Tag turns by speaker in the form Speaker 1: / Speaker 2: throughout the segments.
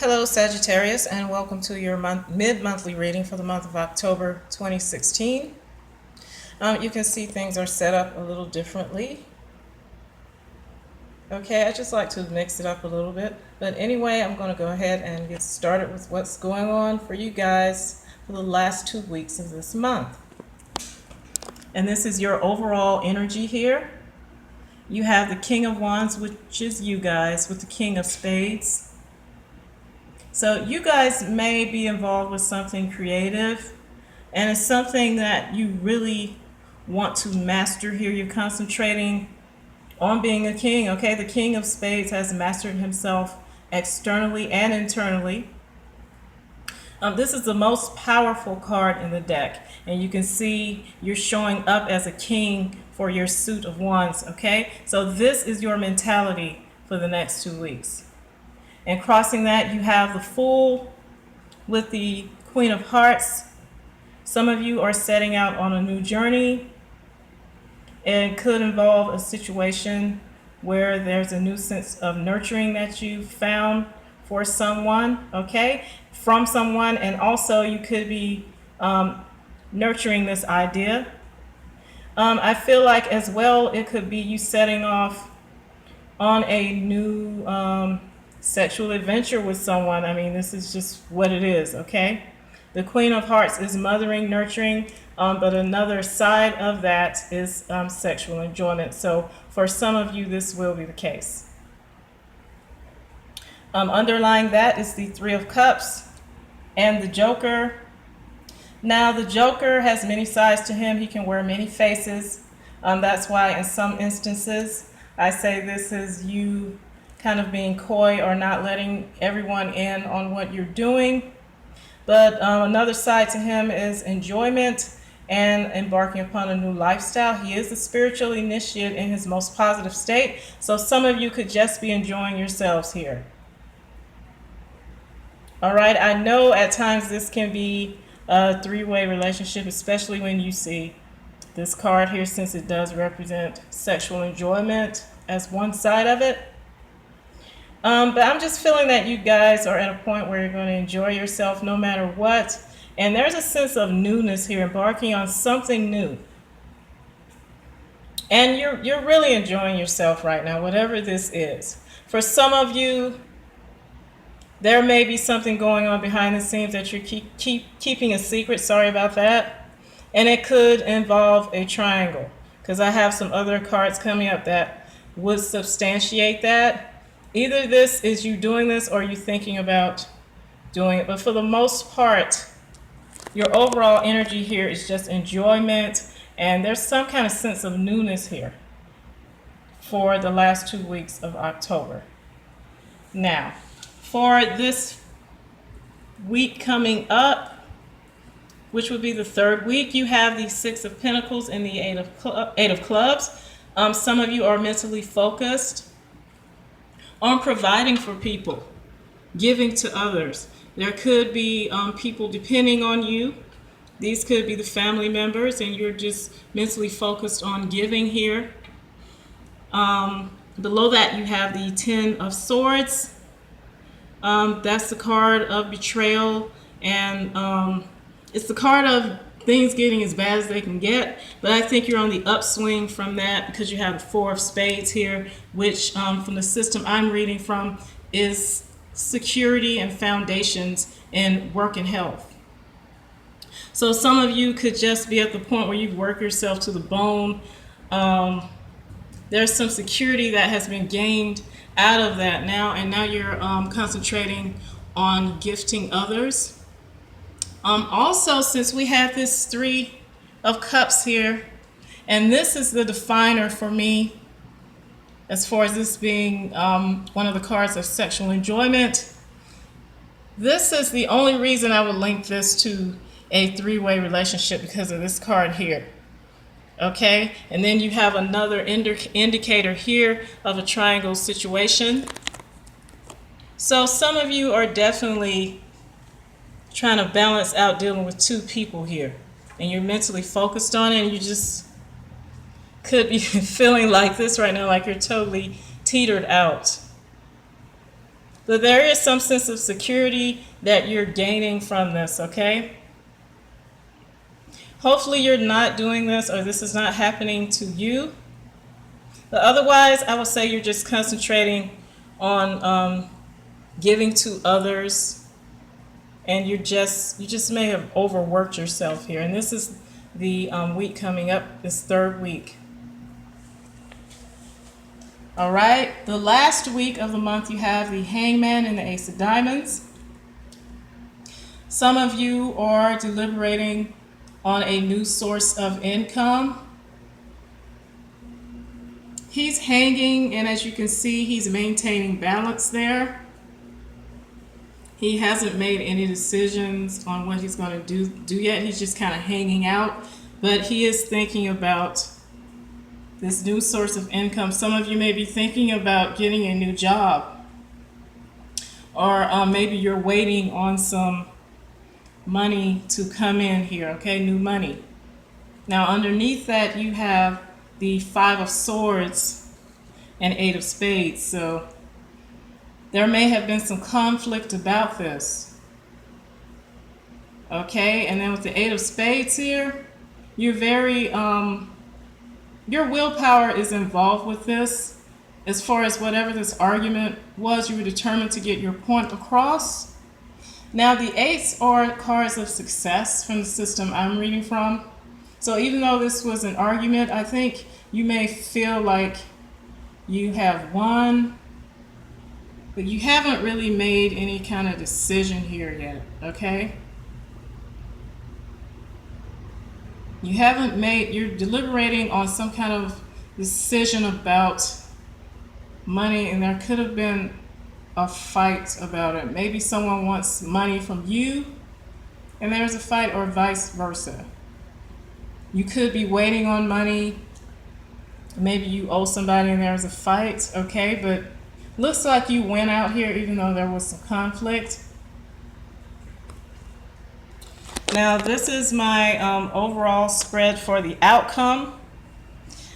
Speaker 1: Hello Sagittarius, and welcome to your mid-monthly reading for the month of October 2016. You can see things are set up a little differently. Okay, I just like to mix it up a little bit. But anyway, I'm going to go ahead and get started with what's going on for you guys for the last 2 weeks of this month. And this is your overall energy here. You have the King of Wands, which is you guys, with the King of Spades. So you guys may be involved with something creative, and it's something that you really want to master here. You're concentrating on being a king, okay? The King of Spades has mastered himself externally and internally. This is the most powerful card in the deck, and you can see you're showing up as a king for your suit of wands, okay? So this is your mentality for the next 2 weeks. And crossing that, you have the Fool with the Queen of Hearts. Some of you are setting out on a new journey. It could involve a situation where there's a new sense of nurturing that you found for someone, okay, from someone. And also you could be nurturing this idea. I feel like as well it could be you setting off on a new sexual adventure with someone. I mean, this is just what it is, okay? The Queen of Hearts is mothering, nurturing, but another side of that is sexual enjoyment. So for some of you, this will be the case. Underlying that is the Three of Cups and the Joker. Now, the Joker has many sides to him. He can wear many faces. That's why in some instances, I say this is you kind of being coy or not letting everyone in on what you're doing. But another side to him is enjoyment and embarking upon a new lifestyle. He is a spiritual initiate in his most positive state. So some of you could just be enjoying yourselves here. All right, I know at times this can be a three-way relationship, especially when you see this card here, since it does represent sexual enjoyment as one side of it. But I'm just feeling that you guys are at a point where you're going to enjoy yourself no matter what. And there's a sense of newness here, embarking on something new. And you're really enjoying yourself right now, whatever this is. For some of you, there may be something going on behind the scenes that you're keeping a secret. Sorry about that. And it could involve a triangle, because I have some other cards coming up that would substantiate that. Either this is you doing this or you thinking about doing it. But for the most part, your overall energy here is just enjoyment. And there's some kind of sense of newness here for the last 2 weeks of October. Now, for this week coming up, which would be the third week, you have the Six of Pentacles and the Eight of Clubs. Some of you are mentally focused on providing for people, giving to others. There could be people depending on you. These could be the family members, and you're just mentally focused on giving here. Below that, you have the Ten of Swords. That's the card of betrayal, and it's the card of things getting as bad as they can get. But I think you're on the upswing from that, because you have the Four of Spades here, which from the system I'm reading from is security and foundations in work and health. So some of you could just be at the point where you've worked yourself to the bone. There's some security that has been gained out of that now, and now you're concentrating on gifting others. Also, since we have this Three of Cups here, and this is the definer for me as far as this being one of the cards of sexual enjoyment, this is the only reason I would link this to a three-way relationship, because of this card here. Okay, and then you have another indicator here of a triangle situation. So some of you are definitely trying to balance out dealing with two people here, and you're mentally focused on it, and you just could be feeling like this right now, like you're totally teetered out. But there is some sense of security that you're gaining from this, okay? Hopefully you're not doing this, or this is not happening to you. But otherwise, I would say you're just concentrating on giving to others, and you just may have overworked yourself here. And this is the week coming up, this third week. All right, the last week of the month, you have the Hangman and the Ace of Diamonds. Some of you are deliberating on a new source of income. He's hanging, and as you can see, he's maintaining balance there. He hasn't made any decisions on what he's going to do yet. He's just kind of hanging out, but he is thinking about this new source of income. Some of you may be thinking about getting a new job, or maybe you're waiting on some money to come in here, okay, new money. Now underneath that you have the Five of Swords and Eight of Spades, so there may have been some conflict about this, okay. And then with the Eight of Spades here, you're very your willpower is involved with this. As far as whatever this argument was, you were determined to get your point across. Now the eights are cards of success from the system I'm reading from. So even though this was an argument, I think you may feel like you have won, but you haven't really made any kind of decision here yet, okay? You haven't made, you're deliberating on some kind of decision about money, and there could have been a fight about it. Maybe someone wants money from you and there's a fight, or vice versa. You could be waiting on money. Maybe you owe somebody and there's a fight, okay? But looks like you went out here even though there was some conflict. Now this is my overall spread for the outcome.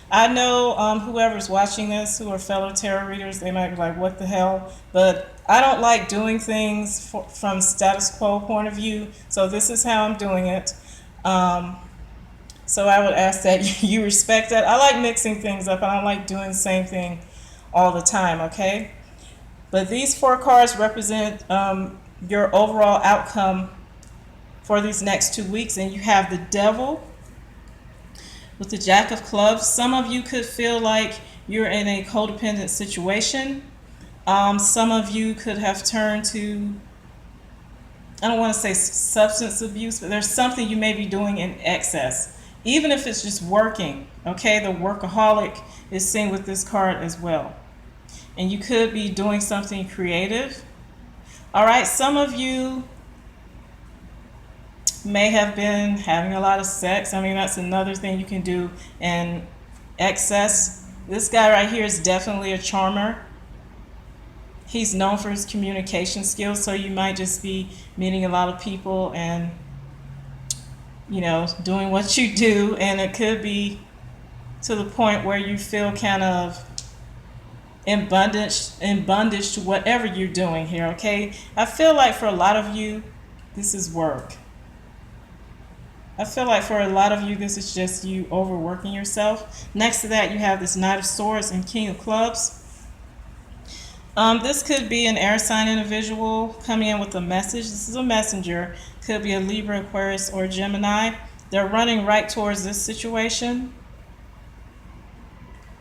Speaker 1: I know whoever's watching this, who are fellow tarot readers, they might be like, what the hell? But I don't like doing things from status quo point of view, so this is how I'm doing it. So I would ask that you respect that. I like mixing things up, and I like doing the same thing all the time, okay? But these four cards represent your overall outcome for these next 2 weeks, and you have the Devil with the Jack of Clubs. Some of you could feel like you're in a codependent situation. Some of you could have turned to, I don't want to say substance abuse, but there's something you may be doing in excess, even if it's just working, okay? The workaholic is seen with this card as well. And you could be doing something creative. All right, some of you may have been having a lot of sex. I mean, that's another thing you can do in excess. This guy right here is definitely a charmer. He's known for his communication skills, so you might just be meeting a lot of people and, you know, doing what you do, and it could be to the point where you feel kind of in bondage to whatever you're doing here, okay? I feel like for a lot of you, this is work. I feel like for a lot of you, this is just you overworking yourself. Next to that, you have this Knight of Swords and King of Clubs. This could be an air sign individual coming in with a message. This is a messenger. Could be a Libra, Aquarius, or Gemini. They're running right towards this situation.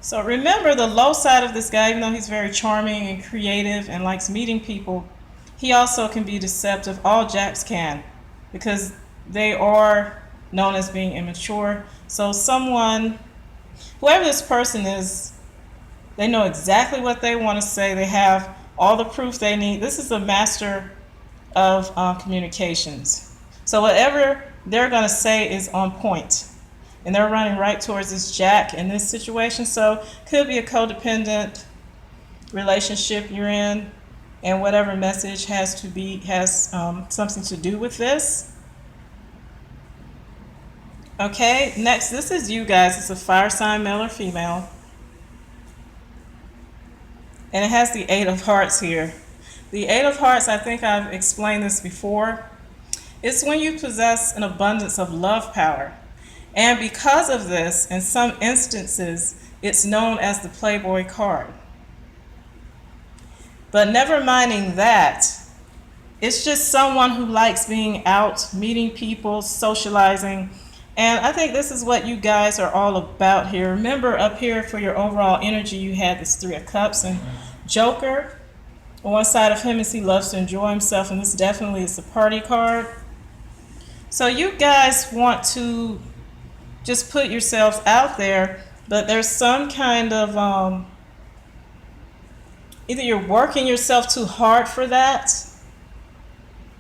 Speaker 1: So remember, the low side of this guy, even though he's very charming and creative and likes meeting people, he also can be deceptive. All Jacks can, because they are known as being immature. So someone, whoever this person is, they know exactly what they want to say. They have all the proof they need. This is a master of communications. So whatever they're going to say is on point. And they're running right towards this Jack in this situation. So could be a codependent relationship you're in, and whatever message has something to do with this. Okay, next, this is you guys. It's a fire sign, male or female. And it has the Eight of Hearts here. The Eight of Hearts, I think I've explained this before. It's when you possess an abundance of love power. And because of this, in some instances, it's known as the Playboy card. But never minding that, it's just someone who likes being out, meeting people, socializing. And I think this is what you guys are all about here. Remember up here for your overall energy, you had this Three of Cups and Joker. On one side of him is he loves to enjoy himself, and this definitely is the party card. So you guys want to just put yourselves out there, but there's some kind of, either you're working yourself too hard for that,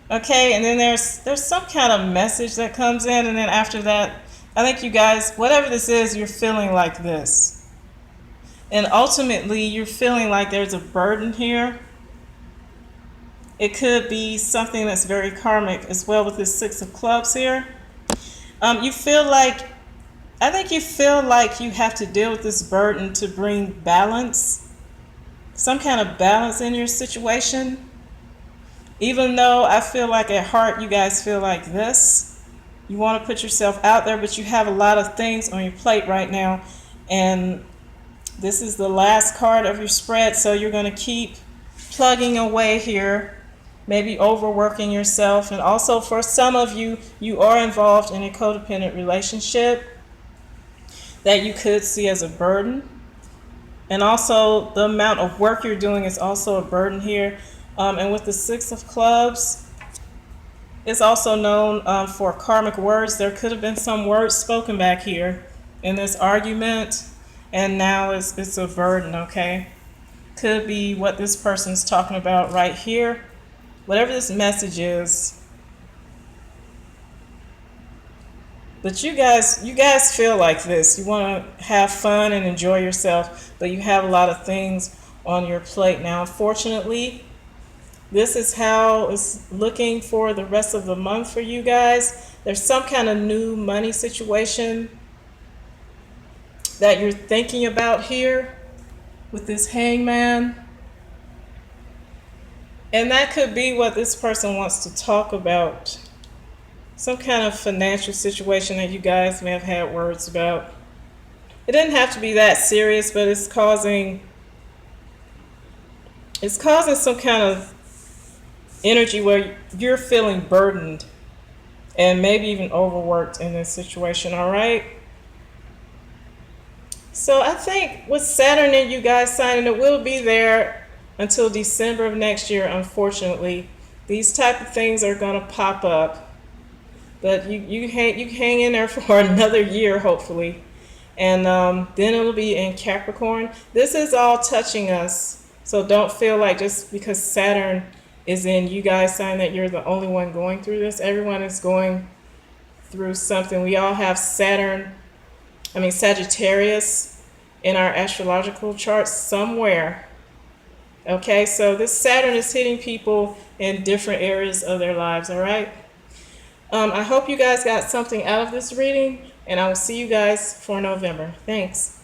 Speaker 1: okay, and then there's some kind of message that comes in, and then after that, I think you guys, whatever this is, you're feeling like this. And ultimately, you're feeling like there's a burden here. It could be something that's very karmic as well with this Six of Clubs here. You feel like, I think you feel like you have to deal with this burden to bring balance, some kind of balance in your situation. Even though I feel like at heart you guys feel like this. You want to put yourself out there, but you have a lot of things on your plate right now. And this is the last card of your spread, so you're going to keep plugging away here, maybe overworking yourself. And also for some of you, you are involved in a codependent relationship that you could see as a burden. And also the amount of work you're doing is also a burden here. And with the Six of Clubs, it's also known for karmic words. There could have been some words spoken back here in this argument, and now it's a burden, okay? Could be what this person's talking about right here. Whatever this message is. But you guys feel like this. You want to have fun and enjoy yourself, but you have a lot of things on your plate now. Unfortunately, this is how it's looking for the rest of the month for you guys. There's some kind of new money situation that you're thinking about here with this Hangman. And that could be what this person wants to talk about. Some kind of financial situation that you guys may have had words about. It doesn't have to be that serious, but it's causing some kind of energy where you're feeling burdened and maybe even overworked in this situation, all right? So I think with Saturn and you guys signing, it will be there until December of next year, unfortunately. These type of things are going to pop up. But you hang in there for another year, hopefully. And then it'll be in Capricorn. This is all touching us. So don't feel like just because Saturn is in you guys sign that you're the only one going through this. Everyone is going through something. We all have Sagittarius in our astrological charts somewhere. Okay, so this Saturn is hitting people in different areas of their lives, all right? I hope you guys got something out of this reading, and I will see you guys for November. Thanks.